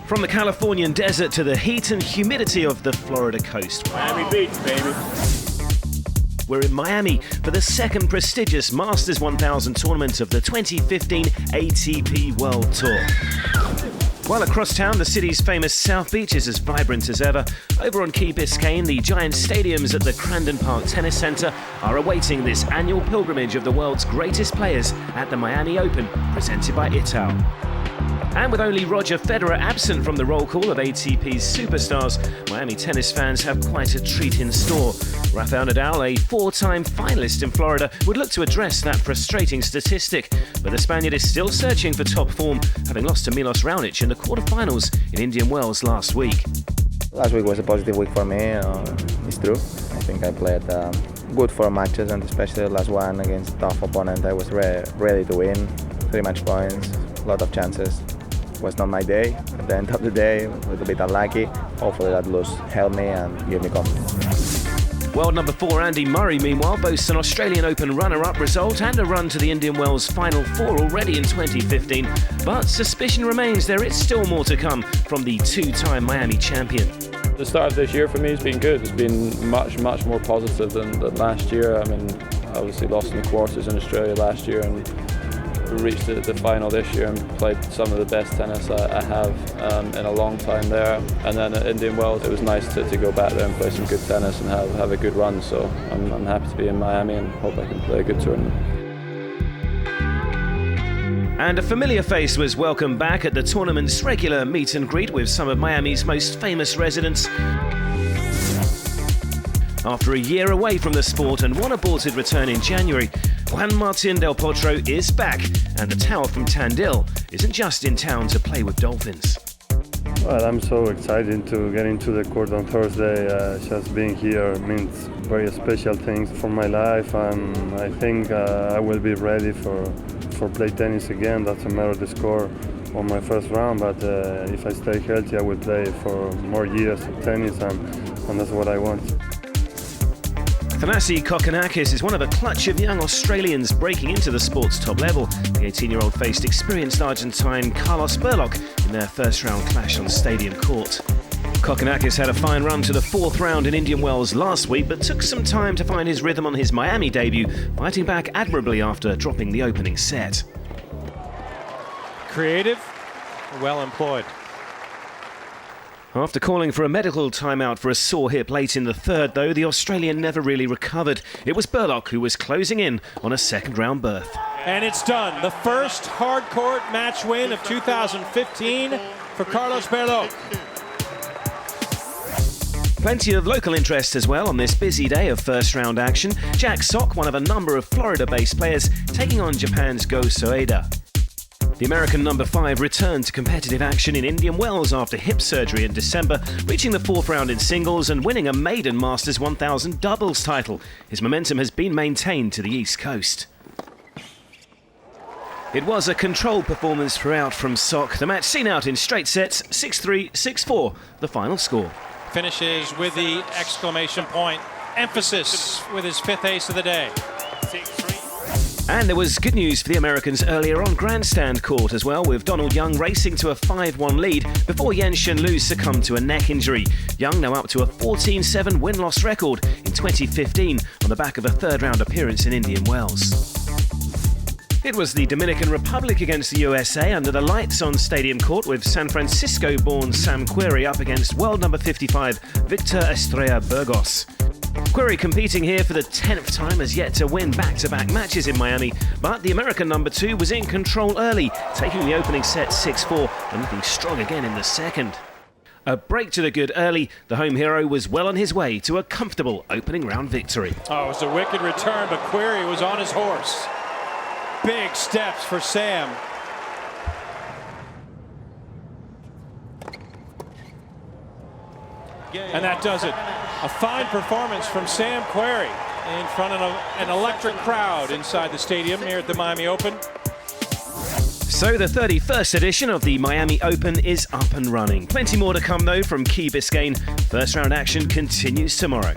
From the Californian desert to the heat and humidity of the Florida coast. Miami Beach, baby. We're in Miami for the second prestigious Masters 1000 tournament of the 2015 ATP World Tour. While across town, the city's famous South Beach is as vibrant as ever. Over on Key Biscayne, the giant stadiums at the Crandon Park Tennis Center are awaiting this annual pilgrimage of the world's greatest players at the Miami Open, presented by Ital. And with only Roger Federer absent from the roll call of ATP's superstars, Miami tennis fans have quite a treat in store. Rafa Nadal, a four-time finalist in Florida, would look to address that frustrating statistic. But the Spaniard is still searching for top form, having lost to Milos Raonic in the quarterfinals in Indian Wells last week. Last week was a positive week for me, it's true. I think I played good 4 matches, and especially the last one against a tough opponent. I was ready to win, 3 match points, a lot of chances. It was not my day. At the end of the day, a little bit unlucky. Hopefully that loss helped me and gave me confidence. World number 4 Andy Murray, meanwhile, boasts an Australian Open runner-up result and a run to the Indian Wells Final Four already in 2015. But suspicion remains there is still more to come from the 2-time Miami champion. The start of this year for me has been good. It's been much more positive than last year. I mean, obviously lost in the quarters in Australia last year and reached the final this year and played some of the best tennis I have in a long time there. And then at Indian Wells, it was nice to go back there and play some good tennis and have a good run. So I'm happy to be in Miami and hope I can play a good tournament. And a familiar face was welcomed back at the tournament's regular meet and greet with some of Miami's most famous residents. After a year away from the sport and one aborted return in January, Juan Martín del Potro is back, and the Tower from Tandil isn't just in town to play with dolphins. Well, I'm so excited to get into the court on Thursday. Just being here means very special things for my life, and I think I will be ready for play tennis again. That's a matter of the score on my first round, but if I stay healthy, I will play for more years of tennis, and that's what I want. Thanasi Kokkinakis is one of a clutch of young Australians breaking into the sport's top level. The 18-year-old faced experienced Argentine Carlos Burlock in their first-round clash on Stadium Court. Kokkinakis had a fine run to the 4th round in Indian Wells last week, but took some time to find his rhythm on his Miami debut, fighting back admirably after dropping the opening set. Creative, well employed. After calling for a medical timeout for a sore hip late in the 3rd, though, the Australian never really recovered. It was Burlock who was closing in on a second-round berth. And it's done. The first hard-court match win of 2015 for Carlos Burlock. Plenty of local interest as well on this busy day of first-round action. Jack Sock, one of a number of Florida-based players, taking on Japan's Go Soeda. The American number 5 returned to competitive action in Indian Wells after hip surgery in December, reaching the 4th round in singles and winning a maiden Masters 1000 doubles title. His momentum has been maintained to the East Coast. It was a controlled performance throughout from Sock. The match seen out in straight sets, 6-3, 6-4, the final score. Finishes with the exclamation point emphasis with his 5th ace of the day. 6-3. And there was good news for the Americans earlier on grandstand court as well, with Donald Young racing to a 5-1 lead before Yen Shenlu succumbed to a neck injury. Young now up to a 14-7 win-loss record in 2015 on the back of a 3rd-round appearance in Indian Wells. It was the Dominican Republic against the USA under the lights on Stadium Court, with San Francisco-born Sam Querrey up against world number 55 Victor Estrella Burgos. Querrey, competing here for the 10th time, has yet to win back-to-back matches in Miami, but the American number 2 was in control early, taking the opening set 6-4 and looking strong again in the second. A break to the good early, the home hero was well on his way to a comfortable opening round victory. Oh, it was a wicked return, but Querrey was on his horse. Big steps for Sam. And that does it. A fine performance from Sam Querrey in front of an electric crowd inside the stadium here at the Miami Open. So the 31st edition of the Miami Open is up and running. Plenty more to come though from Key Biscayne. First round action continues tomorrow.